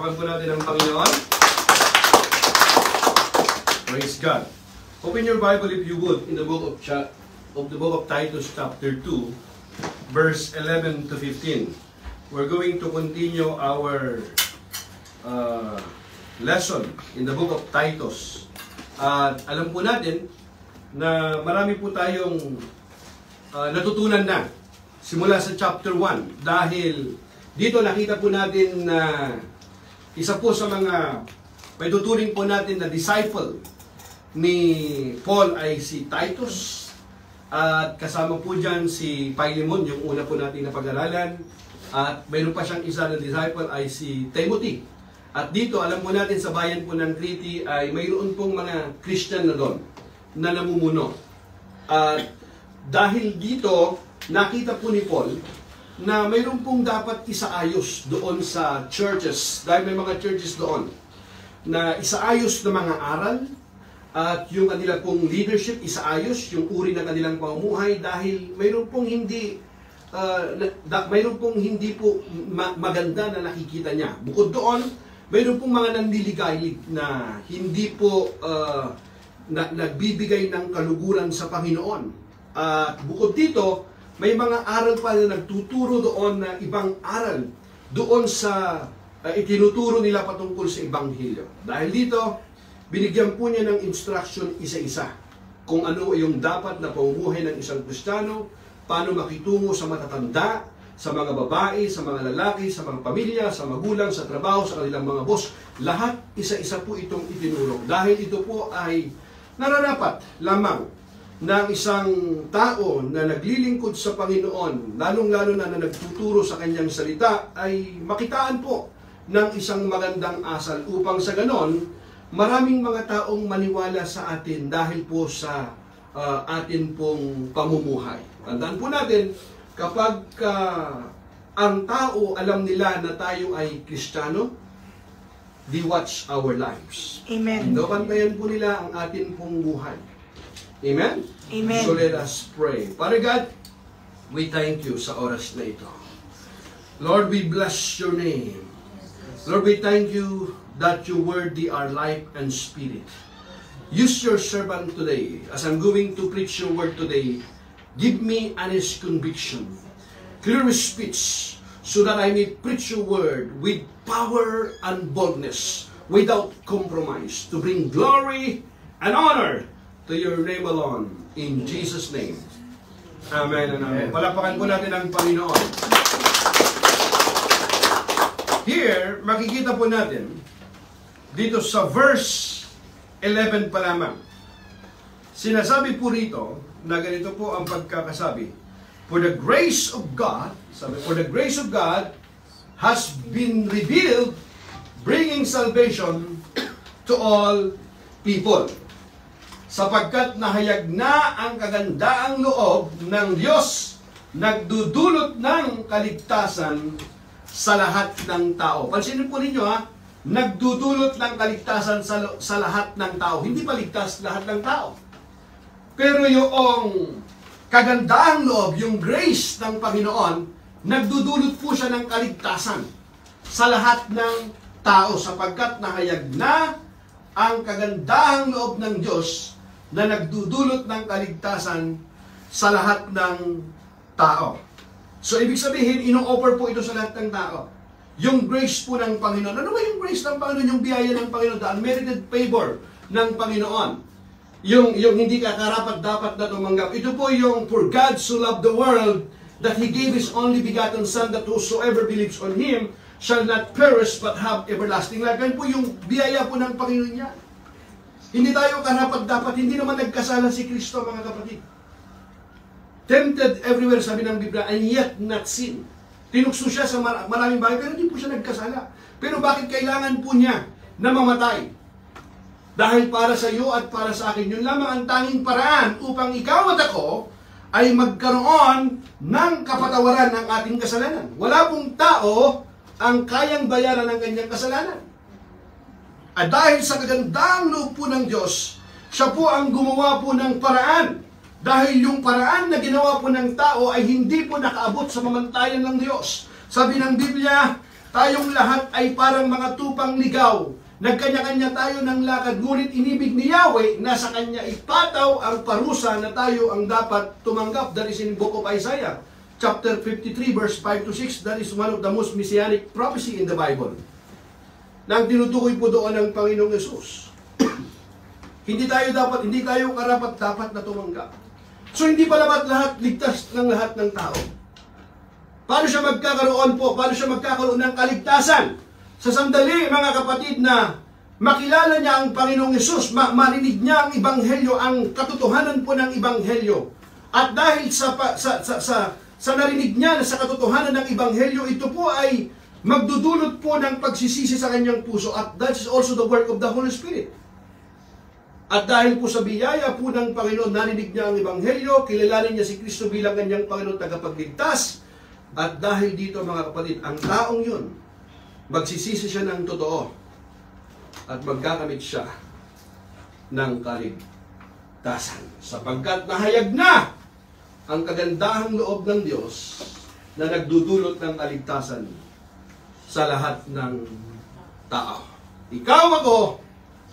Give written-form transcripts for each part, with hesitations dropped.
Palapakan po natin ang Panginoon. Praise God. Open your Bible if you would in the book of Titus chapter 2, verse 11 to 15. We're going to continue our lesson in the book of Titus. At alam po natin na marami po tayong natutunan na simula sa chapter 1 dahil dito nakita po natin na isa po sa mga may tuturing po natin na disciple ni Paul ay si Titus at kasama po dyan si Philemon, yung una po natin na pag-aralan, at mayroon pa siyang isa na disciple ay si Timothy. At dito alam po natin sa bayan po ng Crete ay mayroon pong mga Christian na doon na namumuno. At dahil dito nakita po ni Paul na mayroon pong dapat isaayos doon sa churches, dahil may mga churches doon na isaayos na mga aral at yung kanila pong leadership isaayos, yung uri ng kanilang pamumuhay dahil mayroon pong hindi po maganda na nakikita niya. Bukod doon, mayroon pong mga nanliligalig na hindi po nagbibigay ng kaluguran sa Panginoon. At bukod dito, may mga aral pa na nagtuturo doon na ibang aral doon sa itinuturo nila patungkol sa Ebanghelyo. Dahil dito, binigyan po niya ng instruction isa-isa kung ano yung dapat na pamumuhay ng isang Kristiyano, paano makitungo sa matatanda, sa mga babae, sa mga lalaki, sa mga pamilya, sa magulang, sa trabaho, sa kanilang mga boss. Lahat isa-isa po itong itinuro. Dahil ito po ay nararapat lamang ng isang tao na naglilingkod sa Panginoon, lalong-lalo na nagtuturo sa kanyang salita, ay makitaan po ng isang magandang asal upang sa ganon, maraming mga taong maniwala sa atin dahil po sa atin pong pamumuhay. Tandaan po natin, kapag ang tao alam nila na tayo ay Kristiyano, they watch our lives. Amen. Napantayan po nila ang atin pong buhay. Amen? Amen. So let us pray. Father God, we thank you sa oras na ito. Lord, we bless your name. Lord, we thank you that your word are life and spirit. Use your servant today. As I'm going to preach your word today, give me honest conviction, clear speech, so that I may preach your word with power and boldness, without compromise, to bring glory and honor to your name alone. In Jesus' name. Amen and amen. Palapakan po natin ang Panginoon. Here, makikita po natin, dito sa verse 11 pa lamang, sinasabi po rito, na ganito po ang pagkakasabi, for the grace of God, sabi, for the grace of God has been revealed, bringing salvation to all people. Sapagkat nahayag na ang kagandaang loob ng Diyos, nagdudulot ng kaligtasan sa lahat ng tao. Pansinin po ninyo ha, nagdudulot ng kaligtasan sa lahat ng tao. Hindi paligtas lahat ng tao. Pero yung kagandaang loob, yung grace ng Panginoon, nagdudulot po siya ng kaligtasan sa lahat ng tao sapagkat nahayag na ang kagandaang loob ng Diyos na nagdudulot ng kaligtasan sa lahat ng tao. So, ibig sabihin, ino-offer po ito sa lahat ng tao. Yung grace po ng Panginoon. Ano ba yung grace ng Panginoon? Yung biyaya ng Panginoon, the unmerited favor ng Panginoon. Yung hindi ka karapat-dapat na tumanggap. Ito po yung, for God so loved the world, that He gave His only begotten Son, that whosoever believes on Him shall not perish but have everlasting life. Yan po yung biyaya po ng Panginoon niya. Hindi tayo karapat-dapat, hindi naman nagkasala si Kristo, mga kapatid. Tempted everywhere, sabi ng Biblia, and yet not sin. Tinukso siya sa maraming bagay, pero hindi po siya nagkasala. Pero bakit kailangan po niya na mamatay? Dahil para sa iyo at para sa akin, yun lamang ang tanging paraan upang ikaw at ako ay magkaroon ng kapatawaran ng ating kasalanan. Wala pong tao ang kayang bayaran ng kanyang kasalanan. At dahil sa kagandang loob po ng Diyos, siya po ang gumawa po ng paraan. Dahil yung paraan na ginawa po ng tao ay hindi po nakaabot sa pamantayan ng Diyos. Sabi ng Biblia, tayong lahat ay parang mga tupang ligaw. Nagkanya-kanya tayo ng lakad, ngunit inibig ni Yahweh na sa kanya ipataw ang parusa na tayo ang dapat tumanggap. That is in book of Isaiah, chapter 53, verse 5 to 6. That is one of the most messianic prophecy in the Bible. Nang tinutukoy po doon ng Panginoong Yesus. Hindi tayo karapat-dapat na tumanggap. So hindi pa lahat ligtas ng lahat ng tao. Paano siya magkakaroon ng kaligtasan? Sa sandali, mga kapatid, na makilala niya ang Panginoong Yesus, marinig niya ang Ebanghelyo, ang katotohanan po ng Ebanghelyo. At dahil sa narinig niya na sa katotohanan ng Ebanghelyo, ito po ay magdudulot po ng pagsisisi sa kanyang puso. At that is also the work of the Holy Spirit. At dahil po sa biyaya po ng Panginoon, narinig niya ang Ebanghelyo, kilalanin niya si Kristo bilang kanyang Panginoon tagapagligtas. At dahil dito, mga kapatid, ang taong yun, magsisisi siya ng totoo at magkakamit siya ng kaligtasan. Sapagkat nahayag na ang kagandahang loob ng Diyos na nagdudulot ng kaligtasan sa lahat ng tao. Ikaw, ako,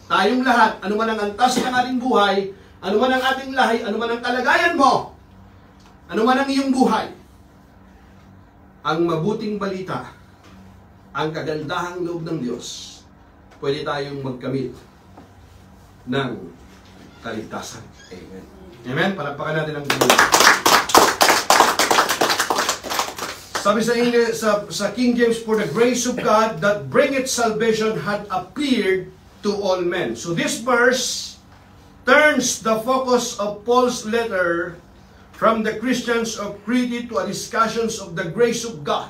tayong lahat, anuman ang antas ng ating buhay, anuman ang ating lahi, anuman ang kalagayan mo, anuman ang iyong buhay, ang mabuting balita, ang kagandahang loob ng Diyos, pwede tayong magkamit ng kaligtasan. Amen. Amen? Palakpakan natin ang Panginoon. Sabi sa King James, for the grace of God that bringeth salvation had appeared to all men. So this verse turns the focus of Paul's letter from the Christians of Crete to a discussions of the grace of God.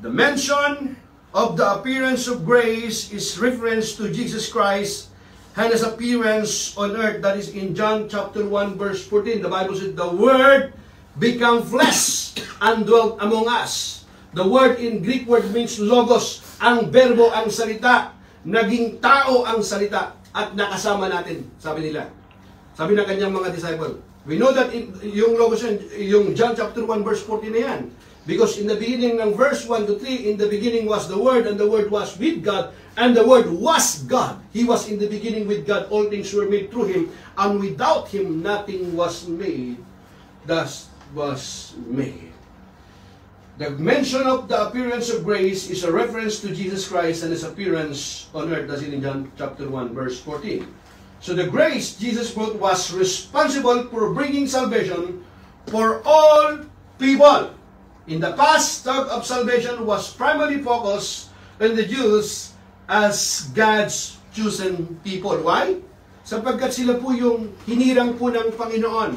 The mention of the appearance of grace is reference to Jesus Christ and His appearance on earth. That is in John chapter 1 verse 14. The Bible says, the Word became flesh and dwelt among us. The word in Greek word means logos. Ang verbo, ang salita. Naging tao ang salita at nakasama natin, sabi nila. Sabi ng kanyang mga disciple. We know that yung logos, yung John chapter 1 verse 14 na yan. Because in the beginning ng verse 1 to 3, in the beginning was the Word, and the Word was with God, and the Word was God. He was in the beginning with God. All things were made through Him, and without Him nothing was made that was made. The mention of the appearance of grace is a reference to Jesus Christ and His appearance on earth, as in John chapter 1 verse 14. So the grace Jesus brought was responsible for bringing salvation for all people. In the past, talk of salvation was primarily focused on the Jews as God's chosen people. Why? Sapagkat sila po yung hinirang po ng Panginoon.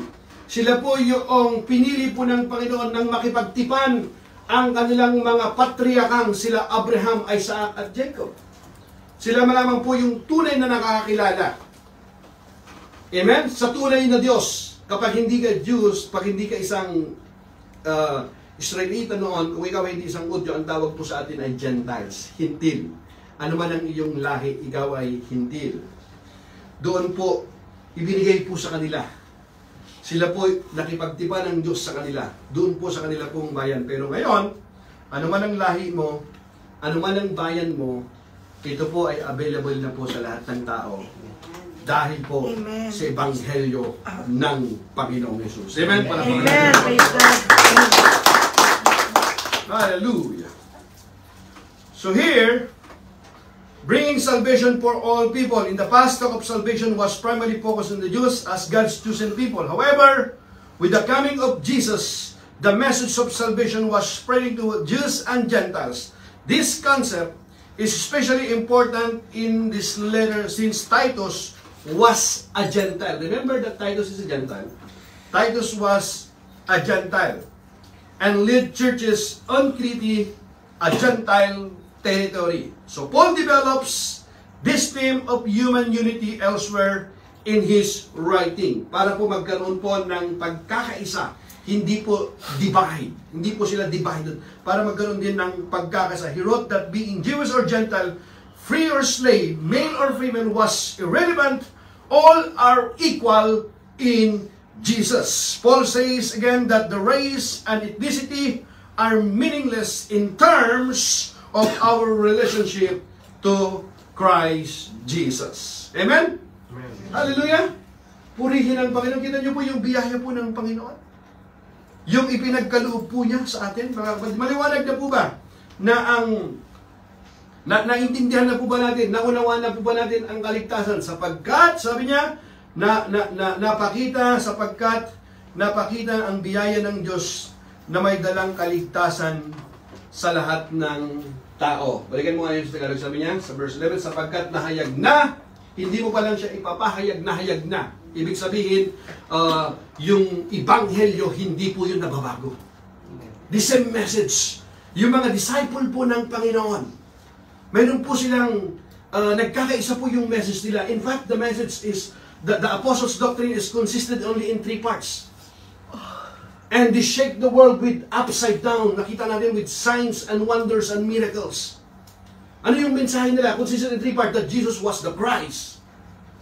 Sila po yung pinili po ng Panginoon nang makipagtipan ang kanilang mga patriarkang sila Abraham, Isaac at Jacob. Sila malamang po yung tunay na nakakakilala. Amen? Sa tunay na Diyos. Kapag hindi ka Jews, pag hindi ka isang Israelita noon, kung ikaw hindi isang Udyo, ang tawag po sa atin ay Gentiles, hintil. Ano man ang iyong lahi, ikaw ay hintil. Doon po, ibinigay po sa kanila. Sila po nakipagtipan ng Diyos sa kanila. Doon po sa kanila pong bayan. Pero ngayon, ano man ang lahi mo, ano man ang bayan mo, ito po ay available na po sa lahat ng tao. Dahil po Amen. Sa Ebanghelyo ng Panginoong Yesus. Amen? Amen. Hallelujah. So here, bringing salvation for all people. In the past, talk of salvation was primarily focused on the Jews as God's chosen people. However, with the coming of Jesus, the message of salvation was spreading to Jews and Gentiles. This concept is especially important in this letter since Titus was a Gentile. Remember that Titus is a Gentile? Titus was a Gentile and led churches on Crete, a Gentile territory. So Paul develops this theme of human unity elsewhere in his writing. Para po magkaroon po ng pagkakaisa, hindi po divide. Hindi po sila divided. Para magkaroon din ng pagkakaisa. He wrote that being Jewish or Gentile, free or slave, male or female was irrelevant. All are equal in Jesus. Paul says again that the race and ethnicity are meaningless in terms of our relationship to Christ Jesus. Amen? Amen. Hallelujah! Purihin ang Panginoon. Kita niyo po yung biyaya po ng Panginoon. Yung ipinagkaloob po niya sa atin. Maliwanag na po ba na naintindihan na po ba natin, naunawaan na po ba natin ang kaligtasan? Sapagkat, sabi niya, napakita ang biyaya ng Diyos na may dalang kaligtasan sa lahat ng tao. Balikan mo nga yun sa Tagalog, sabi niya, sa verse 11, sapagkat nahayag na, hindi mo pa lang siya ipapahayag, nahayag na. Ibig sabihin, yung Ebanghelyo, hindi po yun nababago. The same message. Yung mga disciple po ng Panginoon, mayroon po silang, nagkakaisa po yung message nila. In fact, the message is, the apostles' doctrine is consisted only in 3 parts. And they shake the world with upside down. Nakita natin with signs and wonders and miracles. Ano yung mensahe nila? Consisted in 3 parts. That Jesus was the Christ.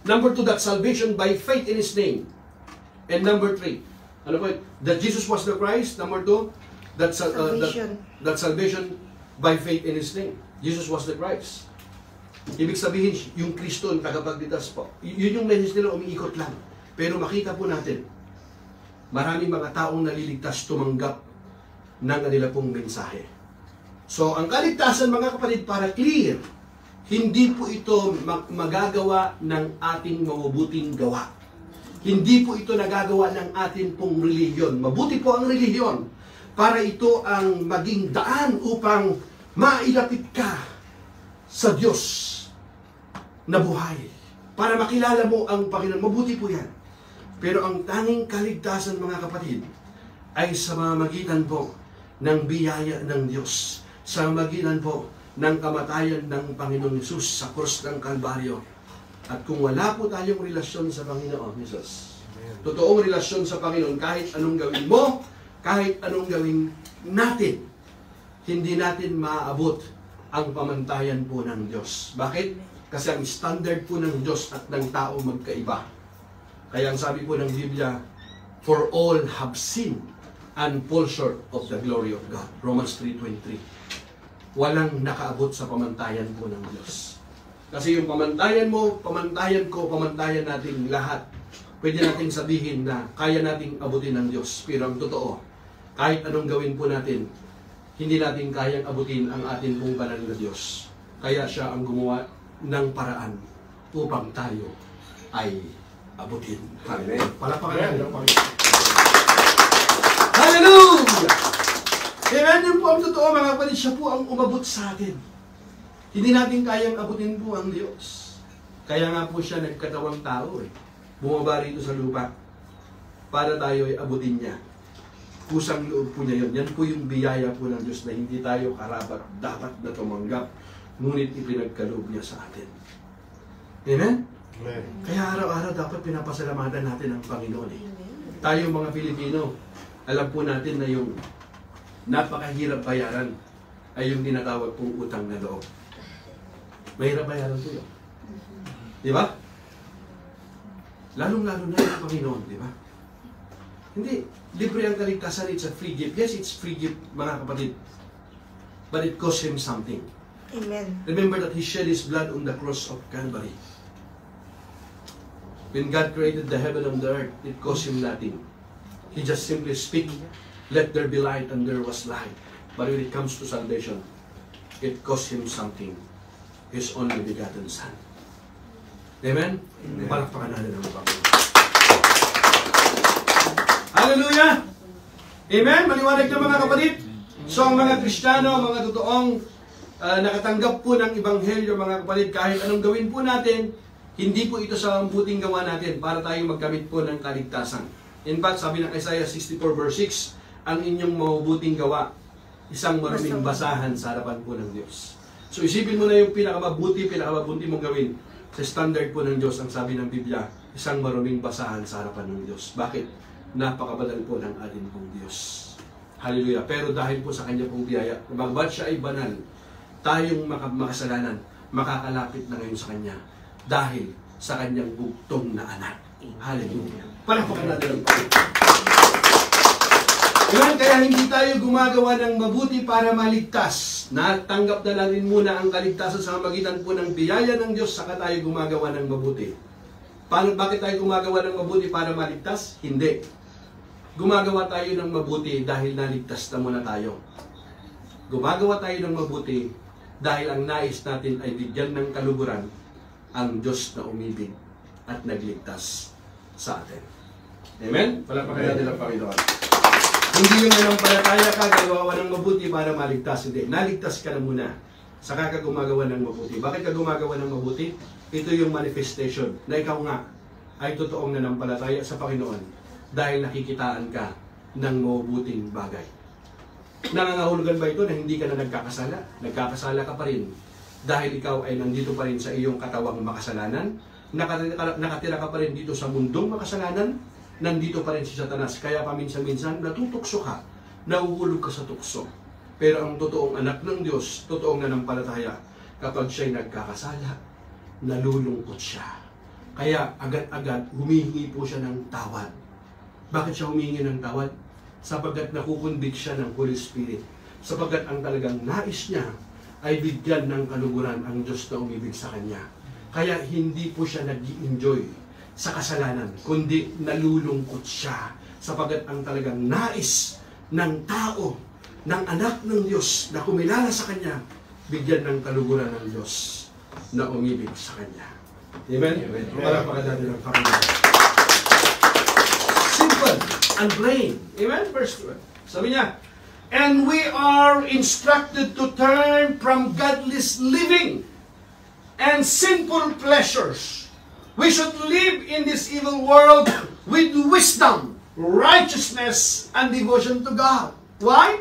Number 2, that salvation by faith in His name. And number 3, ano po? That Jesus was the Christ. Number 2, that salvation by faith in His name. Jesus was the Christ. Ibig sabihin, yung Kristo, yung tagapagligtas po. Yun yung message nila, umiikot lang. Pero makita po natin, maraming mga taong naliligtas tumanggap ng kanila pong mensahe. So, ang kaligtasan, mga kapatid, para clear, hindi po ito magagawa ng ating mabubuting gawa. Hindi po ito nagagawa ng ating pong relihiyon. Mabuti po ang relihiyon para ito ang maging daan upang mailapit ka sa Diyos na buhay. Para makilala mo ang Panginoon. Mabuti po yan. Pero ang tanging kaligtasan, mga kapatid, ay sa mamagitan po ng biyaya ng Diyos. Sa mamagitan po ng kamatayan ng Panginoon Hesus sa krus ng Kalbaryo. At kung wala po tayong relasyon sa Panginoon Hesus, totoong relasyon sa Panginoon, kahit anong gawin mo, kahit anong gawin natin, hindi natin maaabot ang pamantayan po ng Diyos. Bakit? Kasi ang standard po ng Diyos at ng tao magkaiba. Kaya ang sabi po ng Biblia, for all have sinned and fall short of the glory of God. Romans 3:23. Walang nakaabot sa pamantayan po ng Diyos. Kasi yung pamantayan mo, pamantayan ko, pamantayan natin lahat. Pwede nating sabihin na kaya nating abutin ng Diyos. Pero ang totoo, kahit anong gawin po natin, hindi natin kayang abutin ang ating pong banal na Diyos. Kaya siya ang gumawa ng paraan upang tayo ay abutin. Amen. Palakpakan natin ang Panginoon. Hallelujah! Amen, yun po ang totoo, mga kapatid. Siya po ang umabot sa atin. Hindi natin kayang abutin po ang Diyos. Kaya nga po siya nagkatawang tao eh. Bumaba rito sa lupa para tayo ay abutin niya. Kusang loob po niya yun. Yan po yung biyaya po ng Diyos na hindi tayo karapat dapat na tumanggap. Ngunit ipinagkaloob niya sa atin. Amen? Amen. Kaya araw-araw dapat pinapasalamatan natin ang Panginoon eh. Tayo mga Pilipino, alam po natin na yung napakahirap bayaran ay yung tinatawag pong utang na loob. Mahirap bayaran po yun. Di ba? Lalong-lalo na yung Panginoon, di ba? Hindi. Libre ang kaligtasan, it's a free gift. Yes, it's free gift, mga kapatid. But it cost Him something. Amen. Remember that He shed His blood on the cross of Calvary. When God created the heaven and the earth, it cost Him nothing. He just simply speak, let there be light, and there was light. But when it comes to salvation, it cost Him something. His only begotten Son. Amen? Amen. Palakpakan natin ang Panginoon. Hallelujah! Amen? Maliwanag na mga kapatid. So ang mga Kristiyano, mga totoong nakatanggap po ng Ebanghelyo, mga kapatid, kahit anong gawin po natin, hindi po ito sa mabuting gawa natin para tayo magkamit po ng kaligtasan. In fact, sabi ng Isaiah 64 verse 6, ang inyong mabubuting gawa, isang maruming basahan sa harapan po ng Diyos. So isipin mo na yung pinakamabuti mong gawin sa standard po ng Diyos. Ang sabi ng Biblia, isang maruming basahan sa harapan ng Diyos. Bakit? Napakabadal po ng ating pong Diyos. Hallelujah. Pero dahil po sa Kanya pong biyaya, bagbat siya ay banal, tayong makasalanan, makakalapit na ngayon sa Kanya dahil sa Kanyang bugtong na anak. Hallelujah. Palakpakan natin ang Panginoon. Amen? Kaya hindi tayo gumagawa ng mabuti para maligtas. Natanggap na natin muna ang kaligtasan sa magitan po ng biyaya ng Diyos, saka tayo gumagawa ng mabuti. Bakit tayo gumagawa ng mabuti para maligtas? Hindi. Gumagawa tayo ng mabuti dahil naligtas na muna tayo. Gumagawa tayo ng mabuti dahil ang nais natin ay bigyan ng kaluguran ang Diyos na umibig at nagligtas sa atin. Amen? Palakpakan natin ang Panginoon. Hindi yung nanampalataya ka, gagawa ng mabuti para maligtas. Hindi. Naligtas ka na muna. Saka ka gumagawa ng mabuti. Bakit ka gumagawa ng mabuti? Ito yung manifestation na ikaw nga ay totoong nanampalataya sa Panginoon dahil nakikitaan ka ng mabuting bagay. Nangangahulugan ba ito na hindi ka na nagkakasala? Nagkakasala ka pa rin dahil ikaw ay nandito pa rin sa iyong katawang makasalanan. Nakatira ka pa rin dito sa mundong makasalanan. Nandito pa rin si Satanas. Kaya paminsan-minsan natutukso ka, nauulog ka sa tukso. Pero ang totoong anak ng Diyos, totoong nanampalataya, kapag siya'y nagkakasala, nalulungkot siya. Kaya agad-agad humihingi po siya ng tawad. Bakit siya humihingi ng tawad? Sapagkat nakukunbik siya ng Holy Spirit. Sapagkat ang talagang nais niya ay bigyan ng kaluguran ang Diyos na umibig sa kanya. Kaya hindi po siya nag-i-enjoy sa kasalanan, kundi nalulungkot siya. Sapagkat ang talagang nais ng tao, ng anak ng Diyos na kumilala sa kanya, bigyan ng kaluguran ng Diyos na umibig sa kanya. Amen? Amen. Palakpakan natin ang Panginoon. Simple and plain. Amen? Verse 2. Sabi niya, and we are instructed to turn from godless living and sinful pleasures. We should live in this evil world with wisdom, righteousness, and devotion to God. Why?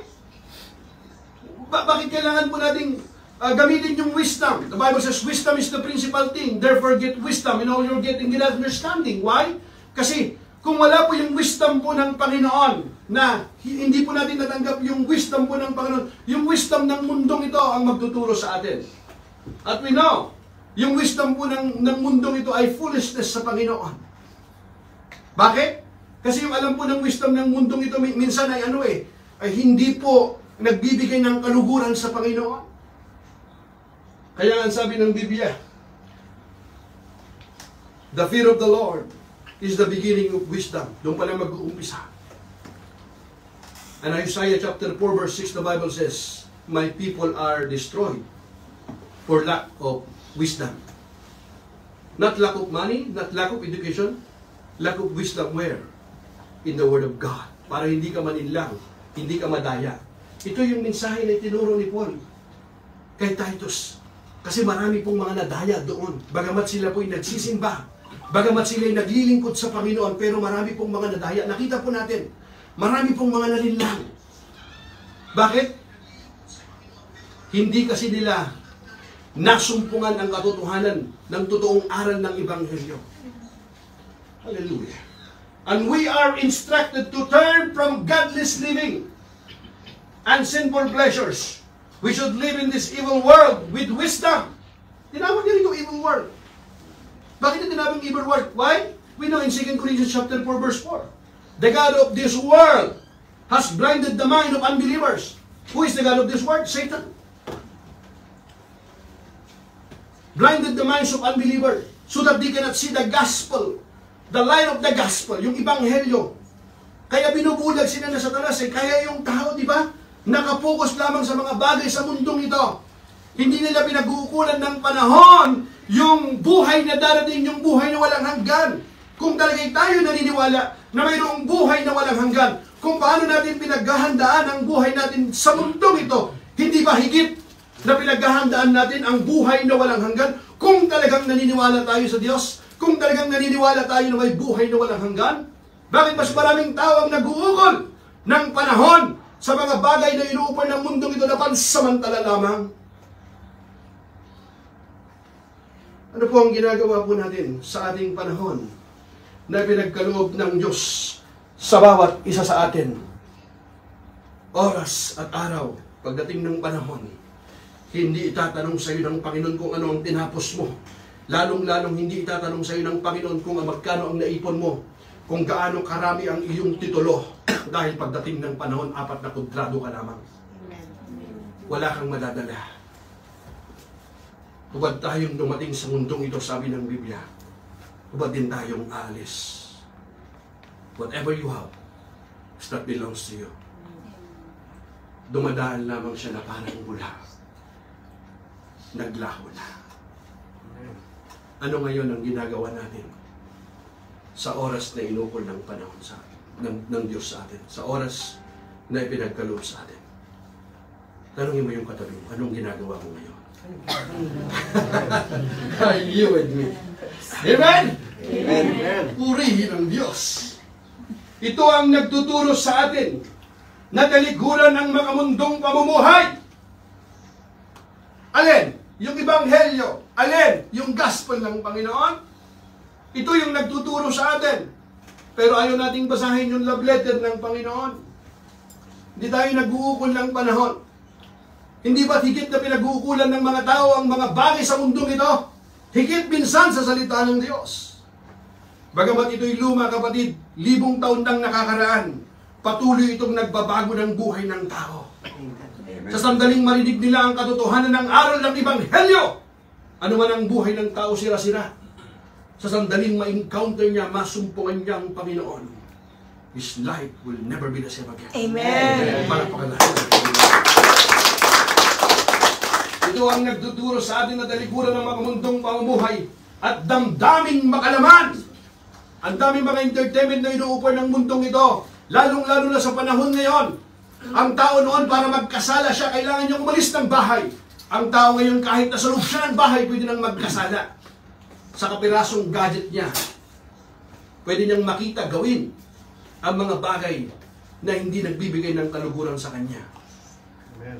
Bakit kailangan po nating gamitin yung wisdom? The Bible says wisdom is the principal thing. Therefore, get wisdom in all you're getting, get understanding. Why? Kasi kung wala po yung wisdom po ng Panginoon, na hindi po natin natanggap yung wisdom po ng Panginoon, yung wisdom ng mundong ito ang magtuturo sa atin. At we know, yung wisdom po ng mundong ito ay foolishness sa Panginoon. Bakit? Kasi yung alam po ng wisdom ng mundong ito minsan ay ay hindi po nagbibigay ng kaluguran sa Panginoon. Kaya ang sabi ng Biblia, the fear of the Lord is the beginning of wisdom. Doon pa lang mag-uumpisa. And Isaiah chapter 4 verse 6, the Bible says, my people are destroyed for lack of wisdom. Not lack of money, not lack of education, lack of wisdom where? In the Word of God. Para hindi ka maninlang, hindi ka madaya. Ito yung mensahe na itinuro ni Paul kay Titus. Kasi marami pong mga nadaya doon. Bagamat sila po'y nagsisimba, bagamat sila'y naglilingkod sa Panginoon, pero marami pong mga nadaya. Nakita po natin, marami pong mga nalinlang. Bakit? Hindi kasi nila nasumpungan ang katotohanan ng totoong aral ng Ebanghelyo. Hallelujah. And we are instructed to turn from godless living and sinful pleasures. We should live in this evil world with wisdom. Tinawag niya ito evil world. Bakit niya tinawag evil world? Why? We know in 2 Corinthians chapter 4 verse 4. The God of this world has blinded the mind of unbelievers. Who is the God of this world? Satan. Blinded the minds of unbelievers so that they cannot see the gospel, the light of the gospel, yung Ebanghelyo. Kaya binubulag sila na Satanas Kaya yung tao, di ba, nakapokus lamang sa mga bagay sa mundong ito. Hindi nila pinag-uukulan ng panahon yung buhay na darating, yung buhay na walang hanggan. Kung talagay tayo naniniwala na mayroong buhay na walang hanggan, kung paano natin pinaghahandaan ang buhay natin sa mundong ito, hindi ba higit na pinaghahandaan natin ang buhay na walang hanggan? Kung talagang naniniwala tayo sa Diyos, kung talagang naniniwala tayo na may buhay na walang hanggan, bakit mas maraming tao ang nag-uukol ng panahon sa mga bagay na inuupar ng mundong ito na pansamantala lamang? Ano po ang ginagawa po natin sa ating panahon na pinagkaloob ng Diyos sa bawat isa sa atin? Oras at araw, pagdating ng panahon, hindi itatanong sa iyo ng Panginoon kung ano ang tinapos mo. Lalong-lalong hindi itatanong sa iyo ng Panginoon kung magkano ang naipon mo, kung gaano karami ang iyong titulo, dahil pagdating ng panahon, 4 na kudrado ka lamang. Wala kang madadala. Hubad tayong dumating sa mundong ito, sabi ng Biblia. Hubad din tayong aalis. Whatever you have, that belongs to you. Dumadaan lamang siya na parang bula. Naglaho na. Ano ngayon ang ginagawa natin sa oras na inukol ng panahon sa ng Diyos sa atin, sa oras na ipinagkaloob sa atin? Tanungin mo yung katabi mo, anong ginagawa mo ngayon? Are you with me? Amen? Amen. Purihin ang Diyos. Ito ang nagtuturo sa atin na talikuran ng makamundong pamumuhay. Alin? Yung Ebanghelyo. Alin? Yung Gospel ng Panginoon. Ito yung nagtuturo sa atin. Pero ayaw nating basahin yung love letter ng Panginoon. Hindi tayo nag-uukol ng panahon. Hindi ba't higit na pinag-uukulan ng mga tao ang mga bagay sa mundong ito? Higit minsan sa salita ng Diyos. Bagamat ito'y luma, kapatid, 1,000 taon nang nakakaraan, patuloy itong nagbabago ng buhay ng tao. Amen. Sa sandaling marinig nila ang katotohanan ng aral ng Ebanghelyo, ano man ang buhay ng tao, sira-sira. Sa sandaling ma-encounter niya, masumpungan niya ang Panginoon, his life will never be the same again. Amen. Para pakalahan. Ito ang nagtuturo sa atin na talikuran ng makamundong pamumuhay at damdaming makalaman. Ang daming mga entertainment na inuupor ng mundong ito, lalong-lalo na sa panahon ngayon. Ang tao noon, para magkasala siya, kailangan niyang umalis ng bahay. Ang tao ngayon, kahit nasa loob siya ng bahay, pwede nang magkasala. Sa kapirasong gadget niya, pwede niyang makita, gawin ang mga bagay na hindi nagbibigay ng kaluguran sa kanya.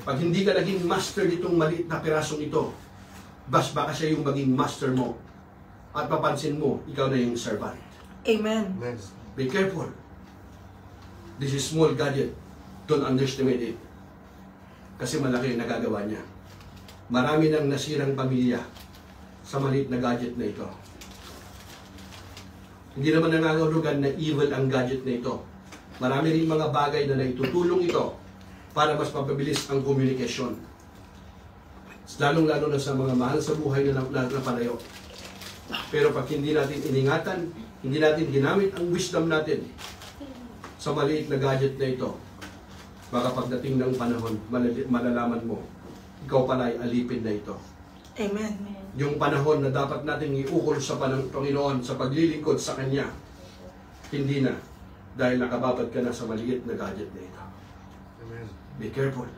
Pag hindi ka naging master nitong maliit na pirasong ito, baka siya yung maging master mo. At papansin mo, ikaw na yung servant. Amen. Be careful. This is small gadget. Don't underestimate it. Kasi malaki ang nagagawa niya. Marami nang nasirang pamilya sa maliit na gadget na ito. Hindi naman nangangahulugan na evil ang gadget na ito. Marami rin mga bagay na naitutulong ito para mas mapabilis ang komunikasyon. Lalong-lalo na sa mga mahal sa buhay na napalayo. Pero pag hindi natin iningatan, hindi natin ginamit ang wisdom natin sa maliit na gadget na ito, baka pagdating ng panahon, malalaman mo, ikaw pala ay alipin na ito. Amen. Yung panahon na dapat natin iukol sa Panginoon sa paglilingkod sa Kanya, hindi na, dahil nakababad ka na sa maliit na gadget na ito. Amen. Be careful.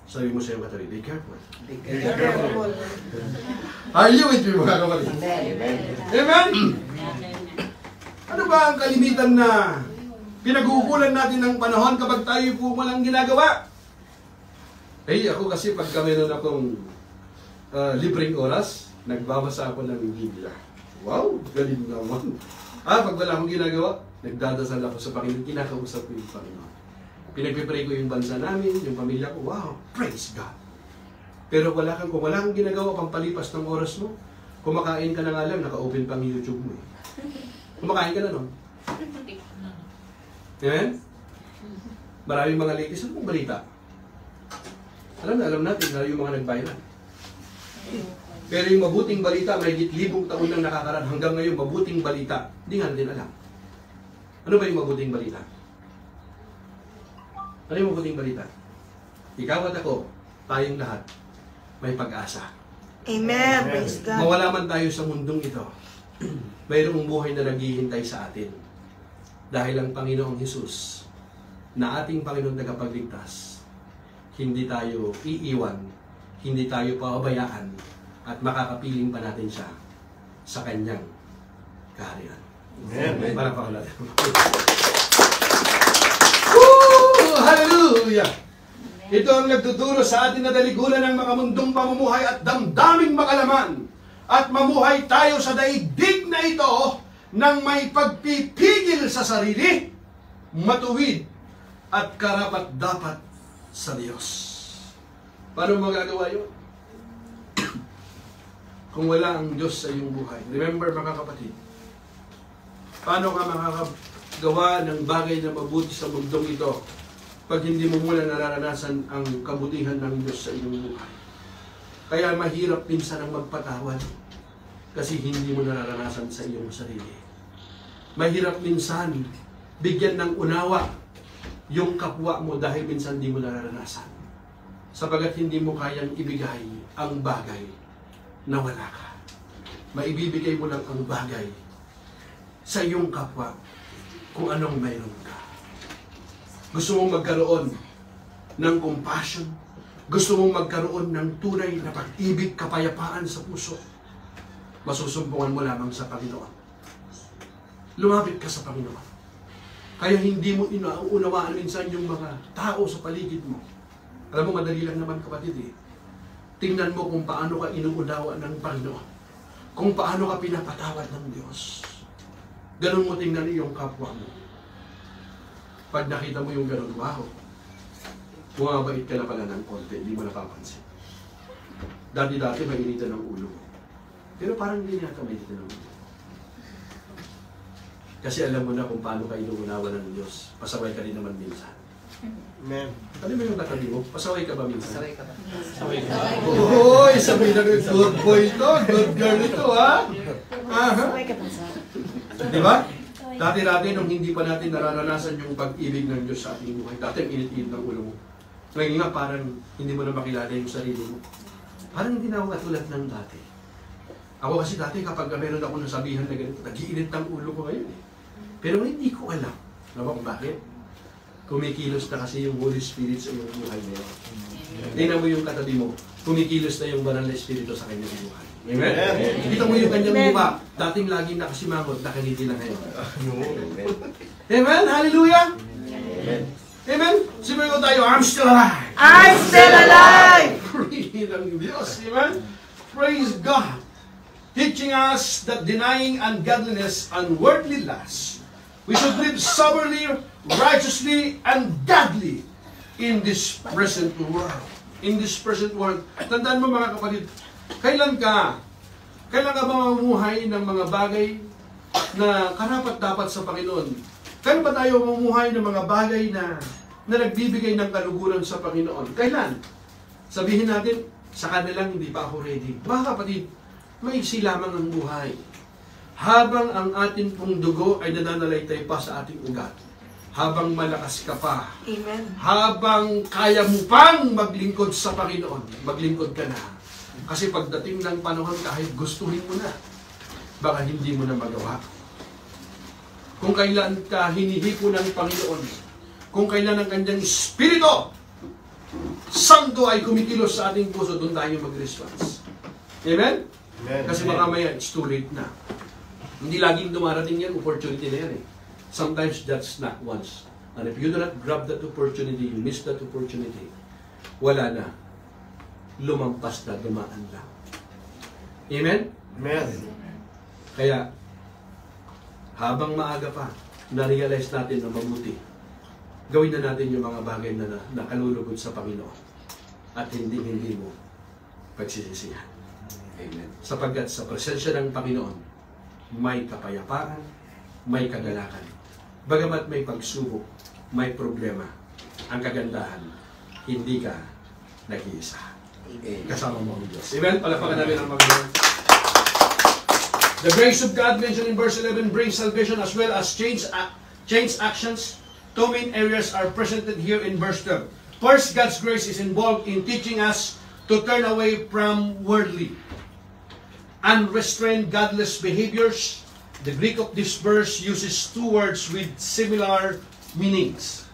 Sabi mo sa iyong katabi, be careful. Be careful. Are you with me, mga kapatid? Amen. Amen? Ano ba ang kalimitan na pinag-uukulan natin ng panahon kapag tayo po walang ginagawa? Ako kasi pagka meron akong libreng oras, nagbabasa ako ng Biblia. Wow, galing naman. Pag wala akong ginagawa, nagdadasal ako sa Panginoon, kinakausap ko yung Panginoon. Pinagpipray ko yung bansa namin, yung pamilya ko, wow, praise God. Pero kung wala kang ginagawa, pampalipas ng oras mo, kumakain ka na nga lang, naka-open pang YouTube mo. Kumakain ka na nun. Amen? Maraming mga latest. Ano pong balita? Alam natin na yung mga nag-viral. Pero yung mabuting balita, may 1,000 taon nang nakakaraan. Hanggang ngayon, mabuting balita. Hindi nga natin alam. Ano ba yung mabuting balita? Ano yung mabuting balita? Ikaw at ako, tayong lahat, may pag-asa. Amen. Praise God. Mawala man tayo sa mundong ito, mayroong buhay na naghihintay sa atin. Dahil ang Panginoong Hesus, na ating Panginoon tagapagligtas, hindi tayo iiwan, hindi tayo pababayaan, at makakapiling pa natin siya sa kanyang kaharian. Amen. Para pa natin. Woo! Hallelujah! Ito ang nagtuturo sa atin na daliguran ng makamundong pamumuhay at damdaming makalaman at mamuhay tayo sa daigdig na ito nang may pagpipigil sa sarili, matuwid at karapat-dapat sa Diyos. Paano magagawa yun? kung wala ang Diyos sa iyong buhay. Remember mga kapatid, paano ka makakagawa ng bagay na mabuti sa mundong ito pag hindi mo muna nararanasan ang kabutihan ng Diyos sa iyong buhay? Kaya mahirap minsan ang magpatawad kasi hindi mo nararanasan sa iyong sarili. Mahirap minsan bigyan ng unawa yung kapwa mo dahil minsan hindi mo nararanasan. Sapagat hindi mo kayang ibigay ang bagay na wala ka. Maibibigay mo lang ang bagay sa iyong kapwa kung anong mayroon ka. Gusto mong magkaroon ng compassion, gusto mong magkaroon ng tunay na pag-ibig, kapayapaan sa puso, masusumpungan mo lamang sa Panginoon. Lumapit ka sa Panginoon. Kaya hindi mo inaunawaan minsan yung mga tao sa paligid mo. Alam mo, madali lang naman kapatid eh. Tingnan mo kung paano ka inuunawa ng Panginoon. Kung paano ka pinapatawad ng Diyos. Ganun mo tingnan iyong kapwa mo. Pag nakita mo yung ganun, wow, bumabait ka na pala ng konti, hindi mo napapansin. Dati-dati mainitan ng ulo mo. Pero parang hindi niya mainitan ng ulo. Kasi alam mo na kung paano ka inuunawa ng Diyos. Pasaway ka rin naman minsan. Amen. Alam mo yung katabi mo? Pasaway ka ba minsan? Pasaway ka ba? Pasaway ka ba? Uy, sabi na rin, good boy ito, good girl ito, ha? Pasaway ka pa sa. Di ba? Dati-dati nung hindi pa natin nararanasan yung pag-ibig ng Diyos sa ating buhay, dati ang init-init ng ulo mo. Ngayon nga parang hindi mo na makilala yung sarili mo. Parang hindi na ako katulad ng dati. Ako kasi dati kapag meron ako nasabihan na ganito, nag-iinit ng ulo ko ngayon eh. Pero hindi ko alam. Alam mo kung bakit? Kumikilos na kasi yung Holy Spirit sa iyong buhay ngayon. Tingnan mo yung katabi mo, kumikilos na yung Banal na Espiritu sa kanyang buhay. Amen? Kita mo yung kanyang mukha, dating laging nakasimangot, nakangiti na ngayon. Amen? Hallelujah? Amen. Amen? Simulan ko tayo, I'm still alive! I'm still alive! Praise ng Diyos. Amen? Praise God. Teaching us that denying ungodliness and worldly lust, we should live soberly, righteously, and godly in this present world. In this present world. Tandaan mo mga kapatid, kailan ka ba mamumuhay ng mga bagay na karapat-dapat sa Panginoon? Kailan ba tayo mamumuhay ng mga bagay na nagbibigay ng kaluguran sa Panginoon? Kailan? Sabihin natin, sa kanilang hindi pa ako ready. Mga kapatid, maiksi lamang ang buhay. Habang ang ating pong dugo ay nananalaytay pa sa ating ugat. Habang malakas ka pa. Amen. Habang kaya mo pang maglingkod sa Panginoon, maglingkod ka na. Kasi pagdating ng panahon, kahit gustuhin mo na, baka hindi mo na magawa. Kung kailan ka hinihipo ng Panginoon, kung kailan ang kanyang Espiritu Santo ay kumikilos sa ating puso, doon tayo mag-response. Amen? Amen. Kasi baka maya, it's too late na. Hindi laging dumarating yan, opportunity na yan eh. Sometimes that's not once. And if you do not grab that opportunity, you miss that opportunity, wala na. Lumampas na, dumaan lang. Amen? Amen. Kaya, habang maaga pa, na-realize natin na mabuti, gawin na natin yung mga bagay na nakalulugod sa Panginoon at hindi mo pagsisisihan. Amen. Sapagkat sa presensya ng Panginoon, may kapayapaan, may kagalakan. Bagamat may pagsubok, may problema, ang kagandahan, hindi ka nag-iisa. Kasama mo ang Diyos. Amen? Palapakan namin ang Panginoon. The grace of God mentioned in verse 11 brings salvation as well as change actions. Two main areas are presented here in verse 12. First, God's grace is involved in teaching us to turn away from worldly, unrestrained, godless behaviors. The Greek of this verse uses two words with similar meanings.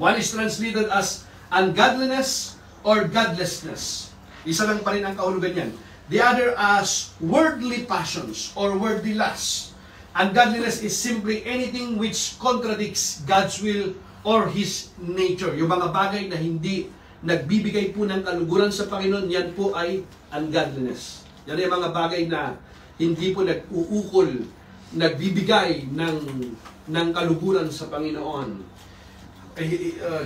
One is translated as ungodliness or godlessness. Isa lang pa rin ang kahulugan yan. The other as worldly passions or worldly lusts. Ungodliness is simply anything which contradicts God's will or His nature. Yung mga bagay na hindi nagbibigay po ng kaluguran sa Panginoon, yan po ay ungodliness. Yan ay mga bagay na hindi po nag-uukol, nagbibigay ng kaluguran sa Panginoon.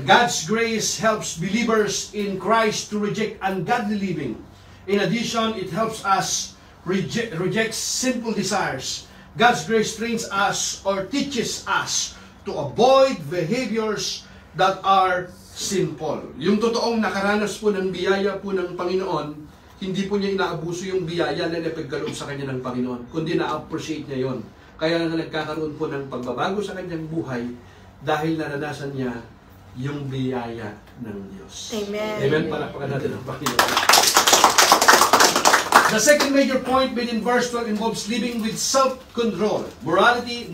God's grace helps believers in Christ to reject ungodly living. In addition, it helps us rejects sinful desires. God's grace trains us or teaches us to avoid behaviors that are sinful. Yung totoong nakaranas po ng biyaya po ng Panginoon, hindi po niya inaabuso yung biyaya na napagkaloob sa kanya ng Panginoon, kundi na-appreciate niya yon. Kaya na nagkakaroon po ng pagbabago sa kanyang buhay dahil naranasan niya yung biyaya ng Diyos. Amen. Amen. Palakpakan natin ang Panginoon. The second major point within verse 12 involves living with self-control, morality,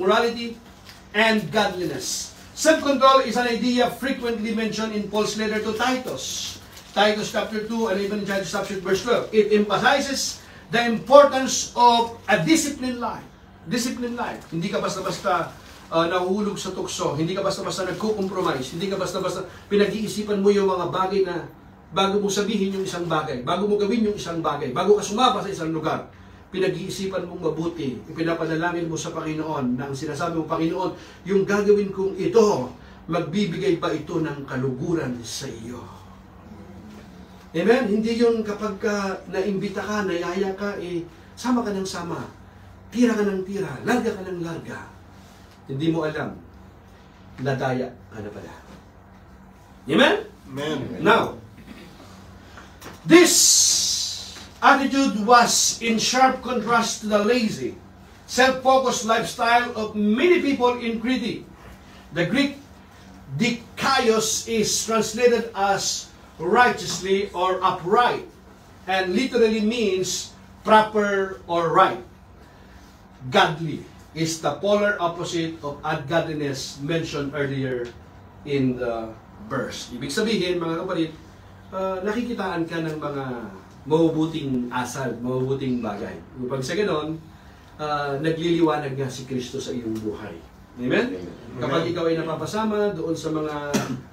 and godliness. Self-control is an idea frequently mentioned in Paul's letter to Titus. Titus chapter 2 and even Titus chapter verse 12. It emphasizes the importance of a disciplined life. Disciplined life. Hindi ka basta-basta nahuhulog sa tukso. Hindi ka basta-basta nagko-compromise. Hindi ka basta-basta pinag-iisipan mo yung mga bagay na bago mo sabihin yung isang bagay, bago mo gawin yung isang bagay, bago ka sumapa sa isang lugar, pinag-iisipan mong mabuti, ipinapanalangin mo sa Panginoon, na ang sinasabi mo, Panginoon, yung gagawin kong ito, magbibigay ba ito ng kaluguran sa iyo? Amen? Hindi yun kapag naimbita ka, nayaya ka, sama ka ng sama, tira ka ng tira, larga ka ng larga. Hindi mo alam, nadaya ka na pala. Amen? Amen. Now, this attitude was in sharp contrast to the lazy, self-focused lifestyle of many people in Crete. The Greek dikaios is translated as righteously or upright, and literally means proper or right. Godly is the polar opposite of ungodliness mentioned earlier in the verse. Ibig sabihin, mga kapatid, nakikitaan ka ng mga mabubuting asal, mabubuting bagay. Upang sa ganon, nagliliwanag nga si Kristo sa iyong buhay. Amen? Kapag ikaw ay napapasama doon sa mga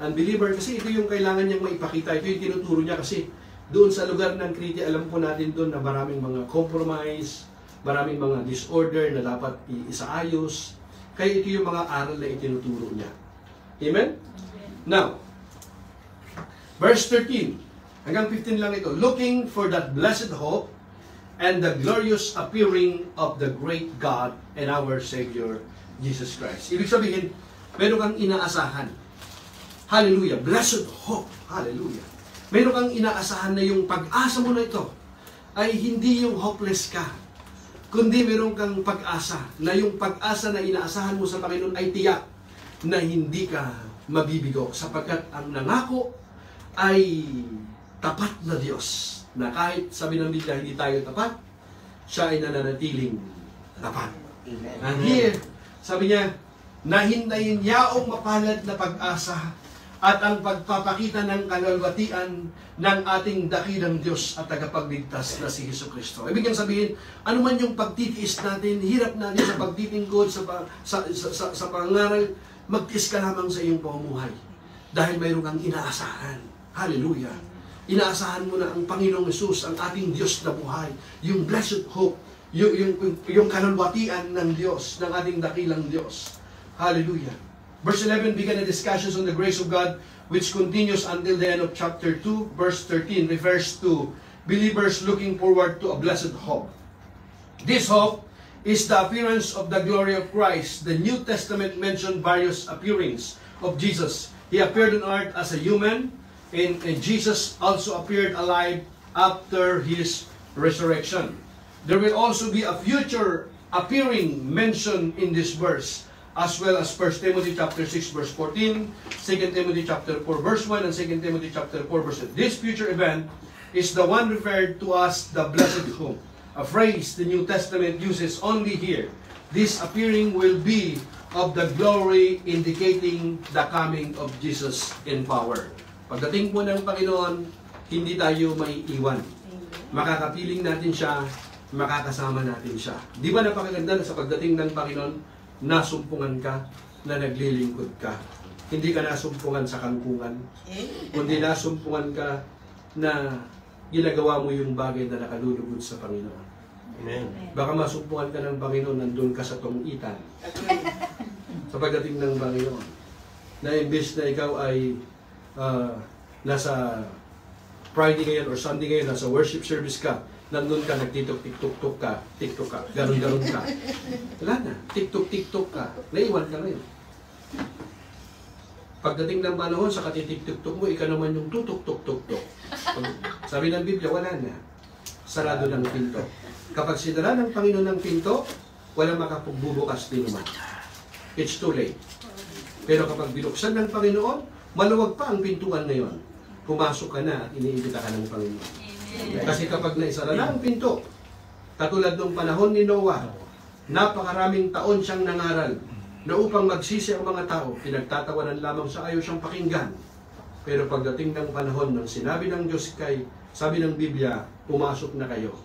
unbeliever, kasi ito yung kailangan niyang maipakita, ito yung tinuturo niya kasi doon sa lugar ng Crete, alam po natin doon na maraming mga compromise, maraming mga disorder na dapat isaayos. Kaya ito yung mga aral na itinuturo niya. Amen? Now, verse 13, hanggang 15 lang ito. Looking for that blessed hope and the glorious appearing of the great God and our Savior, Jesus Christ. Ibig sabihin, meron kang inaasahan. Hallelujah. Blessed hope. Hallelujah. Meron kang inaasahan na yung pag-asa mo na ito ay hindi yung hopeless ka, kundi meron kang pag-asa na yung pag-asa na inaasahan mo sa Panginoon ay tiyak na hindi ka mabibigo sapagkat ang nangako ay tapat na Diyos, na kahit sabi ng Biblia hindi tayo tapat, siya ay nananatiling tapat. And here, sabi niya, nahintayin yaong mapalad na pag-asa at ang pagpapakita ng kalalwatian ng ating dakilang Diyos at tagapagligtas na si Jesucristo. Ibig sabihin, ano man yung pagtitiis natin, hirap natin sa pagtitingkod, sa pangaral, magtiis ka lamang sa iyong pamumuhay. Dahil mayroon kang inaasahan. Hallelujah. Inaasahan mo na ang Panginoong Hesus, ang ating Diyos na buhay, yung blessed hope, yung kalalwatian ng Diyos, ng ating dakilang Diyos. Hallelujah. Verse 11 began the discussions on the grace of God, which continues until the end of chapter 2. Verse 13 refers to believers looking forward to a blessed hope. This hope is the appearance of the glory of Christ. The New Testament mentioned various appearings of Jesus. He appeared on earth as a human, and Jesus also appeared alive after His resurrection. There will also be a future appearing mentioned in this verse, as well as 1 Timothy chapter 6 verse 14, 2 Timothy chapter 4 verse 1, and 2 Timothy chapter 4 verse 2. This future event is the one referred to as the blessed hope, a phrase the New Testament uses only here. This appearing will be of the glory indicating the coming of Jesus in power. Pagdating po ng Panginoon, hindi tayo may iwan. Makakapiling natin siya, makakasama natin siya. Di ba napakaganda na sa pagdating ng Panginoon, nasumpungan ka, na naglilingkod ka. Hindi ka nasumpungan sa kangkungan, kundi nasumpungan ka na ginagawa mo yung bagay na nakalulugod sa Panginoon. Amen. Baka masumpungan ka ng Panginoon, nandun ka sa tungitan. Sa pagdating ng Panginoon, na imbes na ikaw ay nasa Friday ngayon or Sunday ngayon, nasa worship service ka, Nandun ka, nagtitok-tiktok ka, tiktok ka, ganon-ganon ka. Wala na, tiktok-tiktok ka, naiwan ka ngayon. Pagdating ng panahon sa katitik-tiktok mo, ikaw naman yung tutok-tok-tok-tok. Sabi ng Biblia, wala na. Sarado ng pinto. Kapag sinara ng Panginoon ng pinto, walang makapagbubukas din naman. It's too late. Pero kapag binuksan ng Panginoon, maluwag pa ang pintuan na yon. Pumasok ka na at iniimbita ka ng Panginoon. Kasi kapag naisara na ang pinto, katulad ng panahon ni Noah, napakaraming taon siyang nangaral na upang magsisi ang mga tao, pinagtatawanan lamang sa ayaw siyang pakinggan. Pero pagdating ng panahon ng sinabi ng Diyos kay, sabi ng Biblia, pumasok na kayo.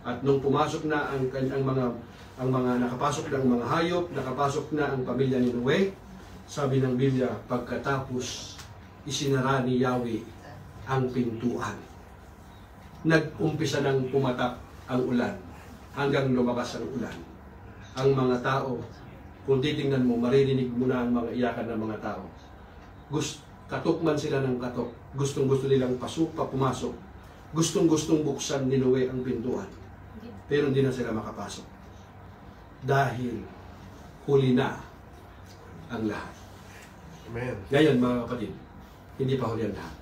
At nung pumasok na ang mga nakapasok na ang mga hayop, nakapasok na ang pamilya ni Noe, sabi ng Biblia, pagkatapos isinara ni Yahweh ang pintuan. Nag-umpisa ng pumatak ang ulan hanggang lumabas ang ulan. Ang mga tao, kung titingnan mo, maririnig mo na ang mga iyakan ng mga tao. Katok man sila ng katok, gustong-gusto nilang pumasok. Gustong-gustong buksan ni Noe ang pintuan. Pero hindi na sila makapasok. Dahil huli na ang lahat. Amen. Ngayon mga kapatid, hindi pa huli ang lahat.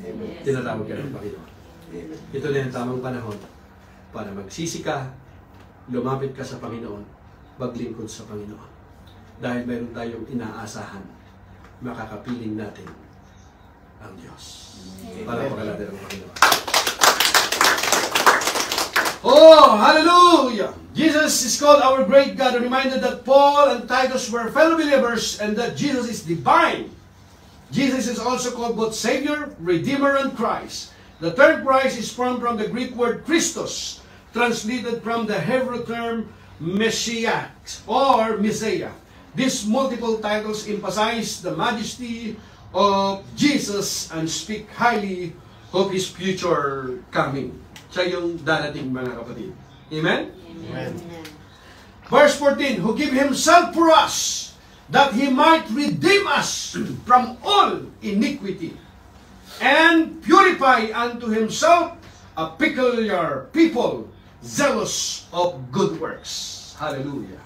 Amen. Tinatawag ka ng Panginoon. Amen. Ito na yung tamang panahon para magsisi ka, lumapit ka sa Panginoon, maglingkod sa Panginoon. Dahil mayroon tayong inaasahan, makakapiling natin ang Diyos. Para pagkalatan ng Panginoon. Oh, hallelujah! Jesus is called our great God. A reminder that Paul and Titus were fellow believers and that Jesus is divine. Jesus is also called both Savior, Redeemer, and Christ. The term Christ is formed from the Greek word Christos, translated from the Hebrew term Messiah or Messiah. These multiple titles emphasize the majesty of Jesus and speak highly of His future coming. Siya yung darating, mga kapatid. Amen? Amen. Verse 14, who gave Himself for us, that He might redeem us from all iniquity, and purify unto Himself a peculiar people, zealous of good works. Hallelujah.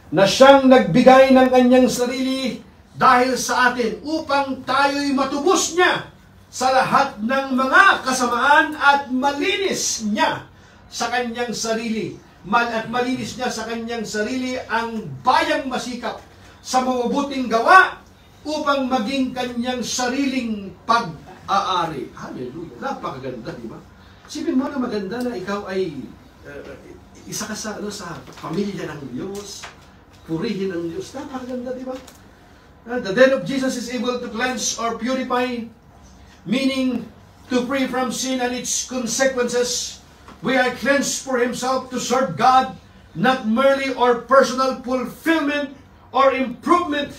Na siyang nagbigay ng kanyang sarili dahil sa atin upang tayo'y matubos niya sa lahat ng mga kasamaan at malinis niya sa kanyang sarili. At malinis niya sa kanyang sarili ang bayang masikap sa mabubuting gawa upang maging kanyang sariling pag-aari. Hallelujah. Napakaganda, di ba? Sipin mo na maganda na ikaw ay isa ka sa pamilya ng Diyos, purihin ng Diyos. Napakaganda, di ba? The death of Jesus is able to cleanse or purify, meaning to free from sin and its consequences. We are cleansed for Himself to serve God, not merely or personal fulfillment or improvement.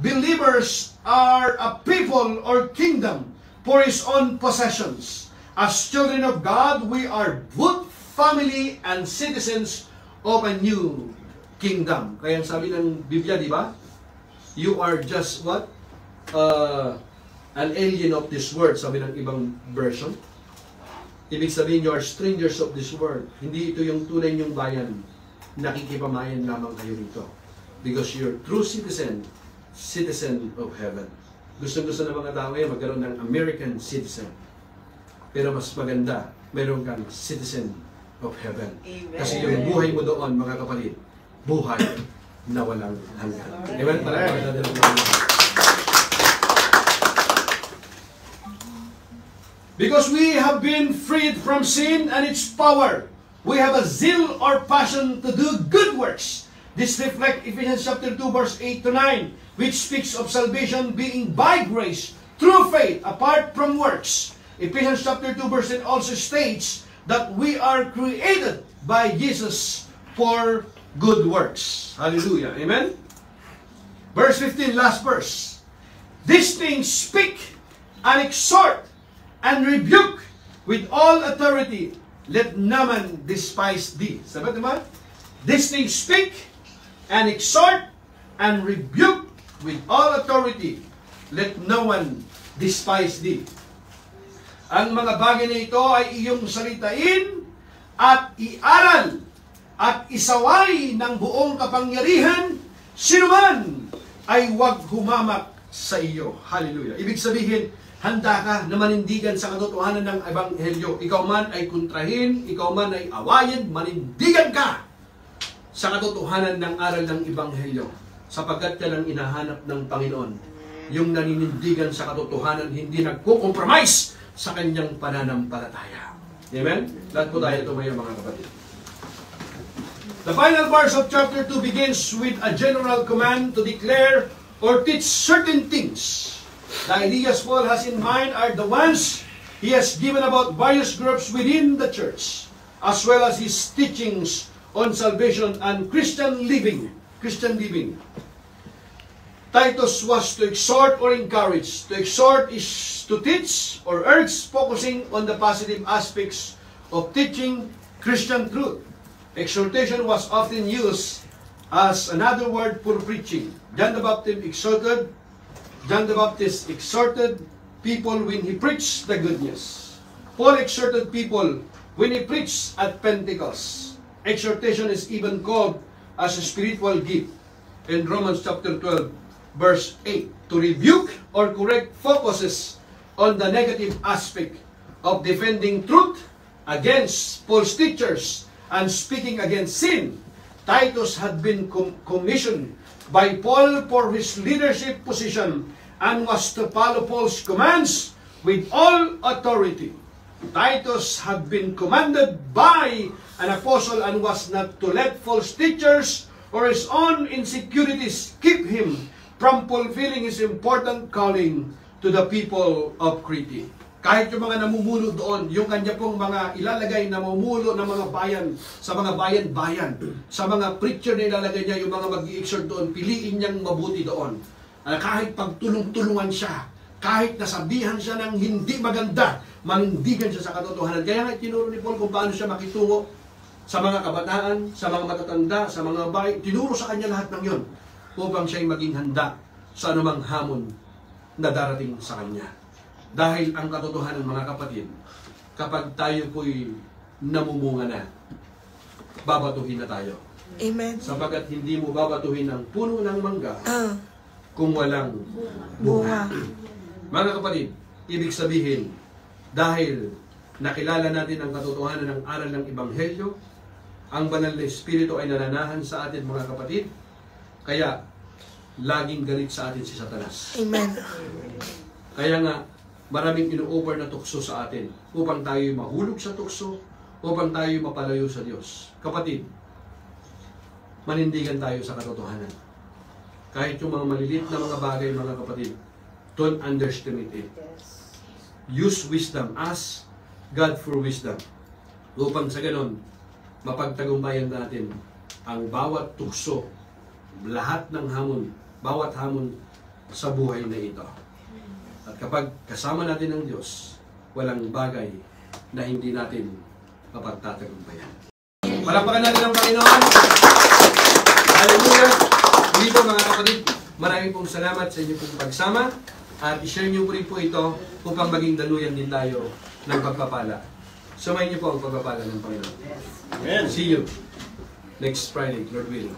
Believers are a people or kingdom for His own possessions. As children of God, we are both family and citizens of a new kingdom. Kaya sabi ng Biblia, di ba? You are just what? An alien of this world, sabi ng ibang version. Ibig sabihin, you are strangers of this world. Hindi ito yung tunay niyong bayan. Nakikipamayan lamang kayo rito. Because you're true citizen of heaven. Gusto ng mga tao ngayon magkaroon ng American citizen. Pero mas maganda, meron kang citizen of heaven. Amen. Kasi yung buhay mo doon, mga kapatid, buhay na walang hanggan. Amen? Because we have been freed from sin and its power, we have a zeal or passion to do good works. This reflects Ephesians chapter 2 verse 8 to 9, which speaks of salvation being by grace, through faith, apart from works. Ephesians chapter 2 verse 10 also states that we are created by Jesus for good works. Hallelujah. Amen? Verse 15, last verse. These things speak and exhort and rebuke with all authority. Let no man despise thee. Sabi naman? These things speak and exhort and rebuke with all authority. Let no one despise thee. Ang mga bagay na ito ay iyong salitain at iaral at isaway ng buong kapangyarihan, sinuman ay huwag humamak sa iyo. Hallelujah. Ibig sabihin, handa ka na manindigan sa katotohanan ng Ebanghelyo. Ikaw man ay kontrahin, ikaw man ay awayin, manindigan ka sa katotohanan ng aral ng Ebanghelyo. Sapagkat yan ang inahanap ng Panginoon. Yung naninindigan sa katotohanan, hindi nagko-compromise sa kanyang pananampalataya. Amen? Lahat po tayo tumayo mga kapatid. The final verse of chapter 2 begins with a general command to declare or teach certain things. The ideas Paul has in mind are the ones he has given about various groups within the church, as well as his teachings on salvation and Christian living. Titus was to exhort or encourage. To exhort is to teach or urge, focusing on the positive aspects of teaching Christian truth. Exhortation was often used as another word for preaching. John the Baptist exhorted people when he preached the good news. Paul exhorted people when he preached at Pentecost. Exhortation is even called as a spiritual gift. In Romans chapter 12, verse 8, to rebuke or correct focuses on the negative aspect of defending truth against false teachers and speaking against sin. Titus had been commissioned by Paul for his leadership position and was to follow Paul's commands with all authority. Titus had been commanded by an apostle and was not to let false teachers or his own insecurities keep him from fulfilling his important calling to the people of Crete. Kahit yung mga namumuno doon, yung kanya pong mga ilalagay na mamumuno ng mga bayan, sa mga bayan-bayan, sa mga preacher na ilalagay niya, yung mga mag-i-exhort doon, piliin niyang mabuti doon. Kahit pagtulong-tulungan siya, kahit nasabihan siya ng hindi maganda, manindigan siya sa katotohanan. Kaya nga tinuro ni Paul kung paano siya makitungo sa mga kabataan, sa mga matatanda, sa mga bayan. Tinuro sa kanya lahat ng yon upang siya'y maging handa sa anumang hamon na darating sa kanya. Dahil ang katotohanan mga kapatid, kapag tayo po'y namumunga na, babatuhin na tayo. Amen. Sapagkat hindi mo babatuhin ang puno ng mangga kung walang bunga. Mga kapatid, ibig sabihin, dahil nakilala natin ang katotohanan ng aral ng Ebanghelyo, ang banal na Espiritu ay nananahan sa atin mga kapatid, kaya laging galit sa atin si Satanas. Amen. Kaya nga, maraming ino-over na tukso sa atin upang tayo mahulog sa tukso, upang tayo mapalayo sa Diyos. Kapatid, manindigan tayo sa katotohanan. Kahit yung mga maliliit na mga bagay, mga kapatid, don't underestimate it. Use wisdom. Ask God for wisdom. Upang sa ganon, mapagtagumpayan natin ang bawat tukso, lahat ng hamon, bawat hamon sa buhay na ito. At kapag kasama natin ang Diyos, walang bagay na hindi natin mapagtatagumpayan. Palakpakan natin ang Panginoon. Hallelujah! Dito mga kapatid, maraming pong salamat sa inyong pong pagsama at i-share niyo po rin po ito upang maging daluyan din tayo ng pagpapala. Sumayin niyo po ang pagpapala ng Panginoon. Amen. See you next Friday, Lord willing.